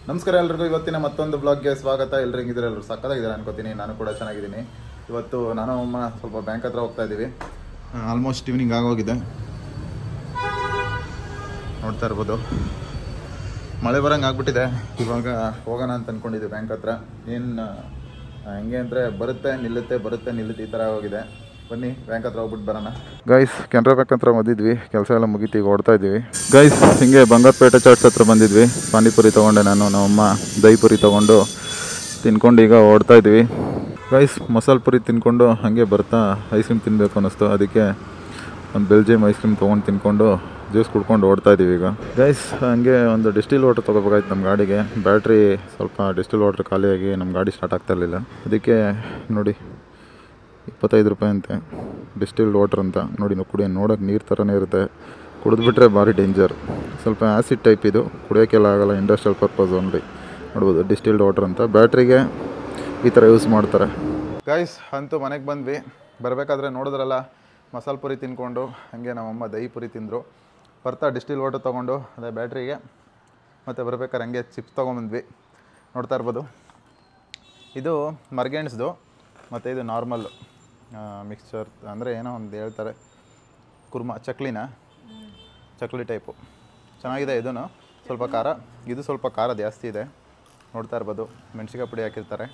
ನಮಸ್ಕಾರ ಎಲ್ರಿಗೂ. ಇವತ್ತಿನ ಮತ್ತೊಂದು ಬ್ಲಾಗ್ಗೆ ಸ್ವಾಗತ. ಎಲ್ಲರೂ ಹೆಂಗಿದ್ರೆ ಎಲ್ಲರೂ ಸಕ್ಕತ್ತಾಗಿದ್ದಾರೆ ಅನ್ಕೋತೀನಿ. ನಾನು ಕೂಡ ಚೆನ್ನಾಗಿದ್ದೀನಿ. ಇವತ್ತು ನಾನು ಅಮ್ಮ ಸ್ವಲ್ಪ ಬ್ಯಾಂಕ್ ಹತ್ರ ಹೋಗ್ತಾ ಇದ್ದೀವಿ. ಆಲ್ಮೋಸ್ಟ್ ಈವ್ನಿಂಗ್ ಆಗೋಗಿದೆ, ನೋಡ್ತಾ ಇರ್ಬೋದು. ಮಳೆ ಬರೋಂಗೆ ಆಗ್ಬಿಟ್ಟಿದೆ. ಇವಾಗ ಹೋಗೋಣ ಅಂತ ಅಂದ್ಕೊಂಡಿದ್ದೆ ಬ್ಯಾಂಕ್ ಹತ್ರ. ಏನು ಹೆಂಗೆ ಅಂದರೆ ಬರುತ್ತೆ ನಿಲ್ಲುತ್ತೆ ಈ ಥರ ಆಗೋಗಿದೆ. ಬನ್ನಿ ಬ್ಯಾಂಕ್ ಹತ್ರ ಹೋಗ್ಬಿಟ್ಟು ಬರೋಣ. ಗೈಸ್, ಕೆನರಾ ಬ್ಯಾಂಕ್ ಹತ್ರ ಬಂದಿದ್ವಿ, ಕೆಲಸ ಎಲ್ಲ ಮುಗೀತಿ, ಈಗ ಓಡ್ತಾ ಇದ್ದೀವಿ. ಗೈಸ್, ಹಿಂಗೆ ಬಂಗಾರಪೇಟೆ ಚಾಟ್ಸ್ ಹತ್ರ ಬಂದಿದ್ವಿ. ಪಾನಿಪುರಿ ತೊಗೊಂಡೆ ನಾನು, ನಮ್ಮಮ್ಮ ದಹಿ ಪುರಿ ತೊಗೊಂಡು ತಿನ್ಕೊಂಡು ಈಗ ಓಡ್ತಾ ಇದ್ವಿ. ಗೈಸ್, ಮಸಾಲೆ ಪುರಿ ತಿನ್ಕೊಂಡು ಹಾಗೆ ಬರ್ತಾ ಐಸ್ ಕ್ರೀಮ್ ತಿನ್ನಬೇಕು ಅನ್ನಿಸ್ತು. ಅದಕ್ಕೆ ಒಂದು ಬೆಲ್ಜಿಯಂ ಐಸ್ ಕ್ರೀಮ್ ತೊಗೊಂಡು ತಿನ್ಕೊಂಡು ಜ್ಯೂಸ್ ಕುಡ್ಕೊಂಡು ಓಡ್ತಾ ಇದ್ದೀವಿ ಈಗ. ಗೈಸ್, ಹಂಗೆ ಒಂದು ಡಿಸ್ಟಿಲ್ ವಾಟರ್ ತೊಗೋಬೇಕಾಯ್ತು ನಮ್ಮ ಗಾಡಿಗೆ. ಬ್ಯಾಟ್ರಿ ಸ್ವಲ್ಪ ಡಿಸ್ಟಿಲ್ ವಾಟರ್ ಖಾಲಿಯಾಗಿ ನಮ್ಮ ಗಾಡಿ ಸ್ಟಾರ್ಟ್ ಆಗ್ತಾ ಇರಲಿಲ್ಲ. ಅದಕ್ಕೆ ನೋಡಿ 25 ರೂಪಾಯಿ ಅಂತೆ ಡಿಸ್ಟಿಲ್ಡ್ ವಾಟರ್ ಅಂತ. ನೋಡಿ ನೋಡೋಕೆ ನೀರು ಥರನೇ ಇರುತ್ತೆ, ಕುಡಿದ್ಬಿಟ್ರೆ ಭಾರಿ ಡೇಂಜರ್. ಸ್ವಲ್ಪ ಆ್ಯಸಿಡ್ ಟೈಪ್ ಇದು, ಕುಡಿಯೋಕ್ಕೆಲ್ಲ ಆಗೋಲ್ಲ, ಇಂಡಸ್ಟ್ರಿಯಲ್ ಪರ್ಪಸ್ ಓನ್ಲಿ. ನೋಡ್ಬೋದು ಡಿಸ್ಟಿಲ್ಡ್ ವಾಟರ್ ಅಂತ. ಬ್ಯಾಟ್ರಿಗೆ ಈ ಥರ ಯೂಸ್ ಮಾಡ್ತಾರೆ. ಗೈಸ್, ಅಂತೂ ಮನೆಗೆ ಬಂದ್ವಿ. ಬರಬೇಕಾದ್ರೆ ನೋಡಿದ್ರಲ್ಲ, ಮಸಾಲೆ ಪುರಿ ತಿನ್ಕೊಂಡು ಹಾಗೆ ನಮ್ಮಮ್ಮ ದಹಿ ಪುರಿ ತಿಂದರು. ಬರ್ತಾ ಡಿಸ್ಟಿಲ್ ವಾಟರ್ ತೊಗೊಂಡು ಅದೇ ಬ್ಯಾಟ್ರಿಗೆ, ಮತ್ತು ಬರಬೇಕಾದ್ರೆ ಹಂಗೆ ಚಿಪ್ಸ್ ತೊಗೊಂಬಂದ್ವಿ. ನೋಡ್ತಾ ಇರ್ಬೋದು, ಇದು ಮರ್ಗೆಂಡ್ಸ್ದು ಮತ್ತು ಇದು ನಾರ್ಮಲ್ಲು ಮಿಕ್ಸ್ಚರ್, ಅಂದರೆ ಏನೋ ಒಂದು ಹೇಳ್ತಾರೆ, ಕುರ್ಮಾ ಚಕ್ಲಿ ಟೈಪು. ಚೆನ್ನಾಗಿದೆ. ಇದೂ ಸ್ವಲ್ಪ ಖಾರ, ಇದು ಸ್ವಲ್ಪ ಖಾರ ಜಾಸ್ತಿ ಇದೆ. ನೋಡ್ತಾ ಇರ್ಬೋದು, ಮೆಣಸಿಕಾಯಿ ಪುಡಿ ಹಾಕಿರ್ತಾರೆ.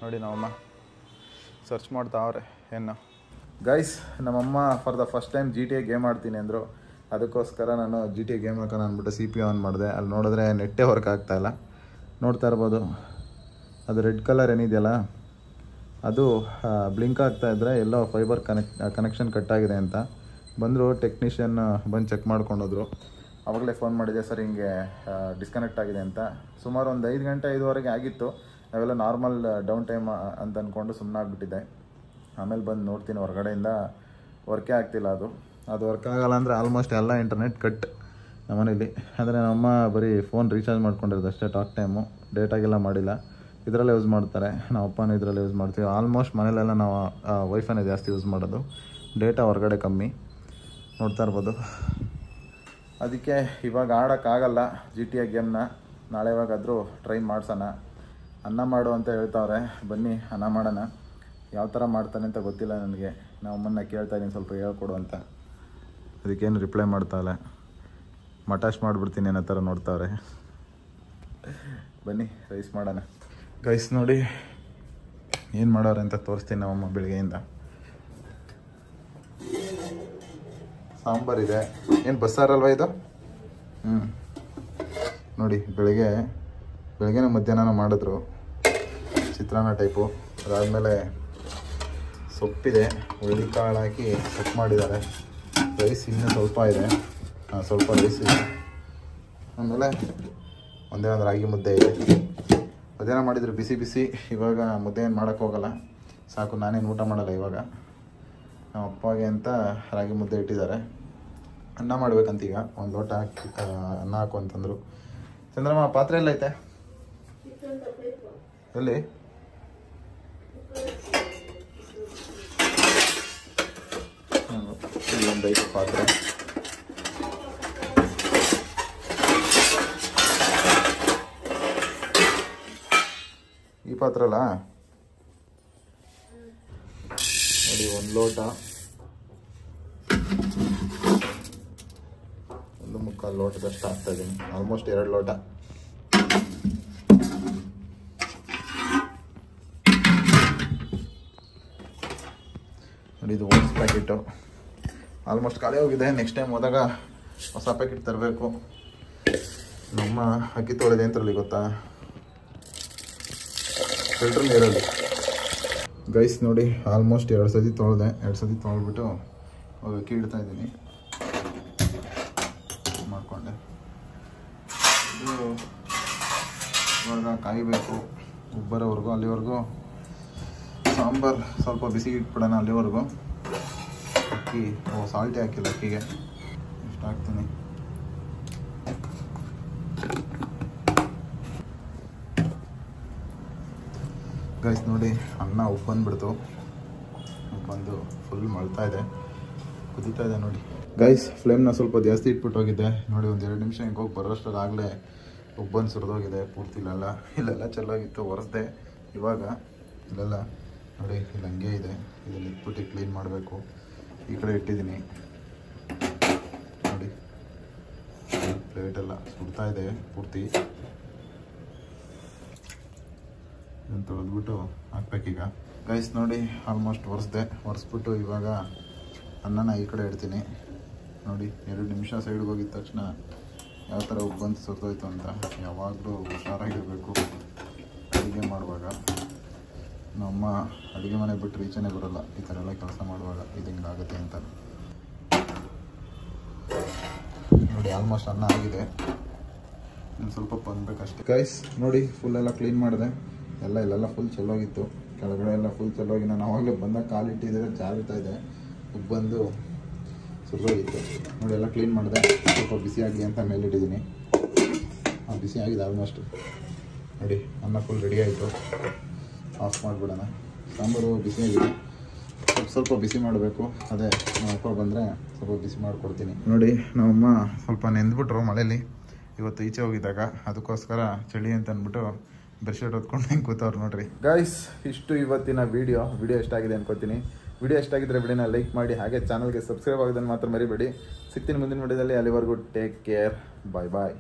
ನೋಡಿ ನಮ್ಮಮ್ಮ ಸರ್ಚ್ ಮಾಡ್ತಾವ್ರೆ ಏನು. ಗೈಸ್, ನಮ್ಮಮ್ಮ for the first time GTA game ಆಡ್ತೀನಿ ಅಂದರು. ಅದಕ್ಕೋಸ್ಕರ ನಾನು GTA ಗೇಮ್ ಹಾಕೋಣ ಅಂದ್ಬಿಟ್ಟು CPU ಆನ್ ಮಾಡಿದೆ. ಅಲ್ಲಿ ನೋಡಿದ್ರೆ ನೆಟ್ಟೇ ವರ್ಕ್ ಆಗ್ತಾಯಿಲ್ಲ. ನೋಡ್ತಾ ಇರ್ಬೋದು, ಅದು ರೆಡ್ ಕಲರ್ ಏನಿದೆಯಲ್ಲ, ಅದು ಬ್ಲಿಂಕ್ ಆಗ್ತಾಯಿದ್ರೆ ಎಲ್ಲೋ ಫೈಬರ್ ಕನೆಕ್ಷನ್ ಕಟ್ಟಾಗಿದೆ ಅಂತ ಬಂದರು. ಟೆಕ್ನಿಷಿಯನ್ ಬಂದು ಚೆಕ್ ಮಾಡ್ಕೊಂಡೋದ್ರು. ಆವಾಗಲೇ ಫೋನ್ ಮಾಡಿದೆ, ಸರ್ ಹಿಂಗೆ ಡಿಸ್ಕನೆಕ್ಟ್ ಆಗಿದೆ ಅಂತ. ಸುಮಾರು ಒಂದು 5 ಗಂಟೆ 5:15 ಆಗಿತ್ತು. ನಾವೆಲ್ಲ ನಾರ್ಮಲ್ ಡೌನ್ ಟೈಮ್ ಅಂತ ಅಂದ್ಕೊಂಡು ಸುಮ್ಮನೆ ಆಗಿಬಿಟ್ಟಿದ್ದೆ. ಆಮೇಲೆ ಬಂದು ನೋಡ್ತೀನಿ, ಹೊರಗಡೆಯಿಂದ ವರ್ಕೇ ಆಗ್ತಿಲ್ಲ. ಅದು ವರ್ಕ್ ಆಗೋಲ್ಲ ಅಂದರೆ ಆಲ್ಮೋಸ್ಟ್ ಎಲ್ಲ ಇಂಟರ್ನೆಟ್ ಕಟ್ ನಮ್ಮನೇಲಿ. ಅಂದರೆ ನಮ್ಮಮ್ಮ ಬರೀ ಫೋನ್ ರೀಚಾರ್ಜ್ ಮಾಡ್ಕೊಂಡಿರೋದು ಅಷ್ಟೇ, ಟಾಕ್ ಟೈಮು ಡೇಟಾಗೆಲ್ಲ ಮಾಡಿಲ್ಲ. ಇದರಲ್ಲೇ ಯೂಸ್ ಮಾಡ್ತಾರೆ, ನಾವು ಅಪ್ಪನೂ ಇದರಲ್ಲೇ ಯೂಸ್ ಮಾಡ್ತೀವಿ. ಆಲ್ಮೋಸ್ಟ್ ಮನೇಲೆಲ್ಲ ನಾವು ವೈಫೈನೇ ಜಾಸ್ತಿ ಯೂಸ್ ಮಾಡೋದು, ಡೇಟಾ ಹೊರಗಡೆ ಕಮ್ಮಿ. ನೋಡ್ತಾ ಇರ್ಬೋದು. ಅದಕ್ಕೆ ಇವಾಗ ಆಡೋಕ್ಕಾಗಲ್ಲ GTA ಗೇಮ್ನ. ನಾಳೆ ಇವಾಗಾದರೂ ಟ್ರೈ ಮಾಡ್ಸೋಣ. ಅನ್ನ ಮಾಡು ಅಂತ ಹೇಳ್ತಾವ್ರೆ, ಬನ್ನಿ ಅನ್ನ ಮಾಡೋಣ. ಯಾವ ಥರ ಮಾಡ್ತಾನೆ ಅಂತ ಗೊತ್ತಿಲ್ಲ ನನಗೆ. ನಾವು ಅಮ್ಮನ್ನ ಕೇಳ್ತಾಯಿದ್ದೀನಿ ಸ್ವಲ್ಪ ಹೇಳ್ಕೊಡು ಅಂತ. ಅದಕ್ಕೇನು ರಿಪ್ಲೈ ಮಾಡ್ತಾಯಿಲ್ಲ. ಮಟಾಶ್ ಮಾಡಿಬಿಡ್ತೀನಿ ಅನ್ನೋ ಥರ ನೋಡ್ತಾವ್ರೆ. ಬನ್ನಿ ರೈಸ್ ಮಾಡೋಣ. ಗೈಸ್ ನೋಡಿ ಏನು ಮಾಡೋರು ಅಂತ ತೋರಿಸ್ತೀನಿ. ನಮ್ಮಮ್ಮ ಬೆಳಗ್ಗೆಯಿಂದ ಸಾಂಬಾರಿದೆ. ಏನು ಬಸ್ಸಾರಲ್ವ ಇದು? ನೋಡಿ, ಬೆಳಗ್ಗೆನ ಮಧ್ಯಾಹ್ನ ಮಾಡಿದ್ರು ಚಿತ್ರಾನ್ನ ಟೈಪು. ಅದಾದಮೇಲೆ ಸೊಪ್ಪಿದೆ, ಹುರುಳಿಕಾಳು ಹಾಕಿ ಸೊಪ್ಪು ಮಾಡಿದ್ದಾರೆ. ರೈಸ್ ಇನ್ನೂ ಸ್ವಲ್ಪ ಇದೆ, ಸ್ವಲ್ಪ ರೈಸ್ ಇದೆ. ಆಮೇಲೆ ಒಂದೇ ಒಂದು ರಾಗಿ ಮುದ್ದೆ ಇದೆ. ಮಧ್ಯಾಹ್ನ ಮಾಡಿದ್ರು ಬಿಸಿ. ಇವಾಗ ಮುದ್ದೆ ಏನು ಮಾಡೋಕ್ಕೆ ಹೋಗಲ್ಲ, ಸಾಕು, ನಾನೇನು ಊಟ ಮಾಡಲ್ಲ ಇವಾಗ. ನಮ್ಮ ಅಪ್ಪಗೆ ಅಂತ ರಾಗಿ ಮುದ್ದೆ ಇಟ್ಟಿದ್ದಾರೆ. ಅನ್ನ ಮಾಡ್ಬೇಕಂತೀಗ, ಒಂದು ಲೋಟ ಹಾಕಿ ಅನ್ನ ಹಾಕು ಅಂತಂದರು. ಚಂದ್ರಮ್ಮ, ಪಾತ್ರೆ ಎಲ್ಲ ಐತೆ ಎಲ್ಲಿ? ಇಲ್ಲೊಂದು ಐತೆ ಪಾತ್ರೆ. ಈ ಪಾತ್ರ ಅಲ್ಲ ನೋಡಿ, 1 ಲೋಟ, 1.25 ಲೋಟದಷ್ಟು ಹಾಕ್ತಾ ಇದ್ದೀನಿ. ಆಲ್ಮೋಸ್ಟ್ 2 ಲೋಟ. ನೋಡಿ, ಇದು ಓಟ್ಸ್ ಪ್ಯಾಕೆಟು ಆಲ್ಮೋಸ್ಟ್ ಖಾಲಿ ಹೋಗಿದೆ. ನೆಕ್ಸ್ಟ್ ಟೈಮ್ ಹೋದಾಗ ಹೊಸ ಪ್ಯಾಕೆಟ್ ತರಬೇಕು. ನಮ್ಮ ಅಕ್ಕಿ ತೊಳೆದೆ ಅಂತರಲ್ಲಿ ಗೊತ್ತಾ, ಫಿಲ್ಟರ್ ನೀರಲ್ಲಿ. ಗೈಸ್ ನೋಡಿ, ಆಲ್ಮೋಸ್ಟ್ 2 ಸತಿ ತೊಳೆದೆ. 2 ಸತಿ ತೊಳೆದ್ಬಿಟ್ಟು ಅಕ್ಕಿ ಇಡ್ತಾ ಇದ್ದೀನಿ ಮಾಡಿಕೊಂಡೆ. ಇದು ಇವಾಗ ಕಾಯಬೇಕು ಉಬ್ಬರೋವರೆಗೂ. ಅಲ್ಲಿವರೆಗೂ ಸಾಂಬಾರು ಸ್ವಲ್ಪ ಬಿಸಿ ಇಟ್ಬಿಡೋಣ. ಅಲ್ಲಿವರೆಗೂ ಅಕ್ಕಿ ಸಾಲ್ಟೇ ಹಾಕಿಲ್ಲ ಅಕ್ಕಿಗೆ. ಇಷ್ಟು ಹಾಕ್ತೀನಿ. ಗೈಸ್ ನೋಡಿ, ಅನ್ನ ಉಪ್ಪು ಬಂದುಬಿಡ್ತು. ಉಪ್ಪು ಬಂದು ಫುಲ್ ಮಳ್ತಾ ಇದೆ, ಕುದೀತಾ ಇದೆ ನೋಡಿ. ಗೈಸ್ ಫ್ಲೇಮ್ನ ಸ್ವಲ್ಪ ಜಾಸ್ತಿ ಇಟ್ಬಿಟ್ಟು ಹೋಗಿದ್ದೆ ನೋಡಿ, ಒಂದು 2 ನಿಮಿಷ ಹಿಂಗೆ ಹೋಗಿ ಬರೋಷ್ಟರಾಗಲೇ ಉಬ್ಬಂದು ಸುರಿದೋಗಿದೆ ಪೂರ್ತಿ. ಇಲ್ಲೆಲ್ಲ ಚೆಲ್ಲಾಗಿತ್ತು, ಒರೆಸ್ದೆ. ಇವಾಗ ಇಲ್ಲೆಲ್ಲ ನೋಡಿ, ಇಲ್ಲಿ ಹಂಗೆ ಇದೆ, ಇದನ್ನು ಇಟ್ಬಿಟ್ಟು ಕ್ಲೀನ್ ಮಾಡಬೇಕು. ಈ ಕಡೆ ಇಟ್ಟಿದ್ದೀನಿ ನೋಡಿ, ಪ್ಲೇಟೆಲ್ಲ ಸುಡ್ತಾ ಇದೆ ಪೂರ್ತಿ. ಇದನ್ನು ತೊಳೆದ್ಬಿಟ್ಟು ಹಾಕ್ಬೇಕೀಗ. ಗೈಸ್ ನೋಡಿ, ಆಲ್ಮೋಸ್ಟ್ ಒರೆಸ್ಬಿಟ್ಟು ಇವಾಗ ಅನ್ನನ ಈ ಕಡೆ ಇಡ್ತೀನಿ ನೋಡಿ. 2 ನಿಮಿಷ ಸೈಡ್ಗೆ ಹೋಗಿದ ತಕ್ಷಣ ಯಾವ ಥರ ಉಬ್ಬಂದು ಸುರಿದೋಯ್ತು ಅಂತ. ಯಾವಾಗಲೂ ಹುಷಾರಾಗಿರಬೇಕು ಅಡುಗೆ ಮಾಡುವಾಗ. ನಮ್ಮ ಅಡುಗೆ ಮನೆ ಬಿಟ್ಟು ರೀಚನೆ ಬರೋಲ್ಲ ಈ ಥರ ಎಲ್ಲ ಕೆಲಸ ಮಾಡುವಾಗ, ಇದು ಹಿಂಗಾಗುತ್ತೆ ಅಂತ ನೋಡಿ. ಆಲ್ಮೋಸ್ಟ್ ಅನ್ನ ಆಗಿದೆ, ಇನ್ನು ಸ್ವಲ್ಪ ಬಂದಬೇಕಷ್ಟೇ. ಗೈಸ್ ನೋಡಿ, ಫುಲ್ಲೆಲ್ಲ ಕ್ಲೀನ್ ಮಾಡಿದೆ. ಇಲ್ಲೆಲ್ಲ ಫುಲ್ ಚೆಲ್ಲೋಗಿತ್ತು, ಕೆಳಗಡೆ ಎಲ್ಲ ಫುಲ್ ಚೆಲ್ಲೋಗಿ ನಾನು ಆವಾಗಲೇ ಬಂದಾಗ ಕಾಲಿಟ್ಟಿದ್ದರೆ ಜಾರುತ್ತಾ ಇದೆ, ಉಬ್ಬಂದು ಸುರಿದೋಗಿತ್ತು ನೋಡಿ. ಎಲ್ಲ ಕ್ಲೀನ್ ಮಾಡಿದೆ, ಸ್ವಲ್ಪ ಬಿಸಿಯಾಗಿ ಅಂತ ಮೇಲಿಟ್ಟಿದ್ದೀನಿ. ಬಿಸಿ ಆಗಿದೆ ಆಲ್ಮೋಸ್ಟ್ ನೋಡಿ. ಅನ್ನ ಫುಲ್ ರೆಡಿ ಆಯಿತು, ಆಫ್ ಮಾಡಿಬಿಡೋಣ. ಸಾಂಬಾರು ಬಿಸಿಯಾಗಿದೆ, ಸ್ವಲ್ಪ ಬಿಸಿ ಮಾಡಬೇಕು. ಅದೇ ನಮ್ಮ ಅಪ್ಪ ಬಂದರೆ ಸ್ವಲ್ಪ ಬಿಸಿ ಮಾಡಿಕೊಡ್ತೀನಿ ನೋಡಿ. ನಮ್ಮಮ್ಮ ಸ್ವಲ್ಪ ನೆಂದ್ಬಿಟ್ರು ಮಳೇಲಿ ಇವತ್ತು ಈಚೆ ಹೋಗಿದ್ದಾಗ, ಅದಕ್ಕೋಸ್ಕರ ಚಳಿ ಅಂತ ಅಂದ್ಬಿಟ್ಟು ಬೆಡ್ಶೀಟ್ ಹೊತ್ಕೊಂಡು ಹೆಂಗೆ ಕೂತವ್ರು ನೋಡ್ರಿ. ಗೈಸ್, ಇಷ್ಟು ಇವತ್ತಿನ ವಿಡಿಯೋ ಎಷ್ಟ ಆಗಿದೆ ಅನ್ಕೋತೀನಿ. ವಿಡಿಯೋ ಎಷ್ಟ ಆಗಿದ್ರೆ ವಿಡಿಯೋನ ಲೈಕ್ ಮಾಡಿ, ಹಾಗೆ ಚಾನಲ್ಗೆ ಸಬ್ಸ್ಕ್ರೈಬ್ ಆಗೋದನ್ನು ಮಾತ್ರ ಮರಿಬೇಡಿ. ಸಿಗ್ತೀನಿ ಮುಂದಿನ ವಿಡಿಯೋದಲ್ಲಿ. ಅಲ್ಲಿವರೆಗೂ ಟೇಕ್ ಕೇರ್, ಬಾಯ್ ಬಾಯ್.